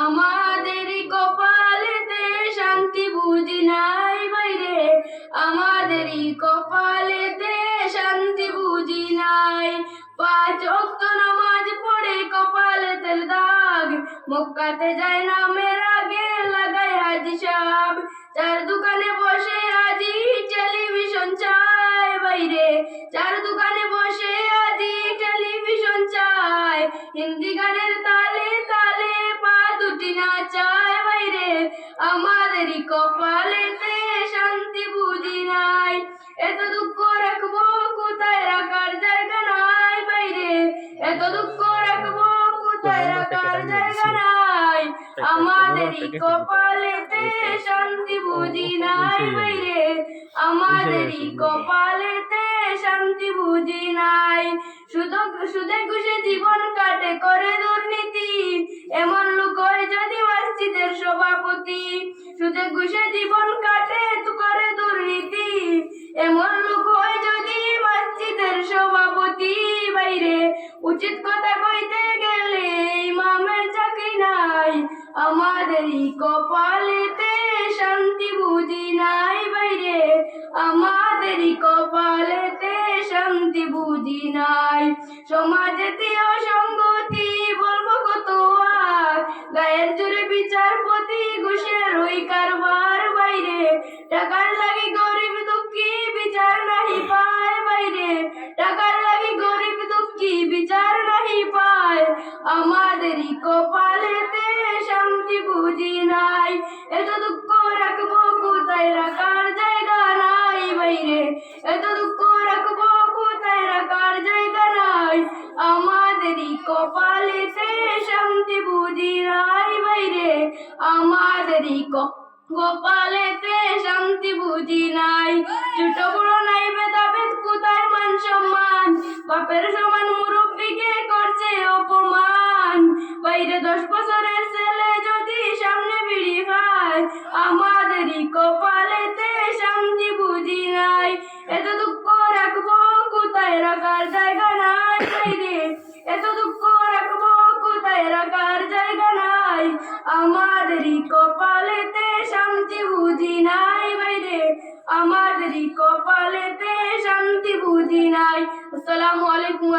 আমাদেরই কপালেতে শান্তি বুঝি নাই বাইরে, আমাদেরই কপালেতে শান্তি বুঝি নাই। 5 ওয়াক্ত নামাজ পড়ে কপালেতে দাগ, মক্কাতে যায় না মেয়ের আগে লাগায় হাজি সাহেব। 4 দোকানে বসে আজি টেলিভিশন চায় বাইরে, 4 দোকানে বসে আজি টেলিভিশন চায়। হিন্দি গানের তালে তালে পা দুটি নাচায় বাইরে, আমাদেরই কপালেতে শান্তি বুঝি নাই। এত দুঃখ রাখবো কোথায়, রাখার জায়গা নাই বাইরে, এত দুঃখ রাখবো কোথায়, রাখার জায়গা নাই। আমাদেরই কপালেতে শান্তি বুঝি নাই বাইরে, আমাদেরই কপালেতে শান্তি বুঝি নাই। সুদে ঘুষে জীবন কাটে করে দুর্নীতি, এমন লোক হয় যদি মসজিদের সভাপতি। সুদে ঘুষে জীবন কাটে তো করে দুর্নীতি, এমন লোক হয় যদি মসজিদের সভাপতি বাইরে। উচিত কথা কইতে গেলে ইমামের চাকরি নাই, আমাদেরই কপালেতে শান্তি বুঝি নাই বাইরে, আমাদেরই কপালেতে শান্তি বুঝি নাই। সমাজেতে অসঙ্গতি বলবো কত আর, গায়ের জোরে বিচারপতি ঘুষের ওই কারবার বাইরে। টাকার লাগি গরিব দুঃখী বিচার নাহি পায় বাইরে, টাকার লাগি গরিব দুঃখী বিচার নাহি পায়, আমাদেরই কপালেতে শান্তি বুঝি নাই। এত দুঃখ রাখবো কোথায়, রাখার জায়গা নাই বাইরে, এত দুঃখ রাখবো কোথায়, রাখার জায়গা নাই। আমাদেরই কপালেতে শান্তি বুঝি নাই বাইরে, আমাদেরই কপালেতে শান্তি বুঝি নাই। ছোট বড় নাই ভেদাভেদ কোথায় মান সম্মান, বাপের সমান মুরব্বীকে করছে অপমান বাইরে। 10 বছরের ছেলে যদি সামনে বিড়ি খায়, আমাদেরই কপালেতে শান্তি বুঝি নাই। এত দুঃখ রাখবো কোথায়, রাখার জায়গা নাই বাইরে, এত দুঃখ রাখবো কোথায়, রাখার জায়গা নাই। আমাদেরই কপালেতে শান্তি বুঝি নাই বাইরে, আমাদেরই কপালেতে শান্তি বুঝি নাই। আসসালামু আলাইকুম।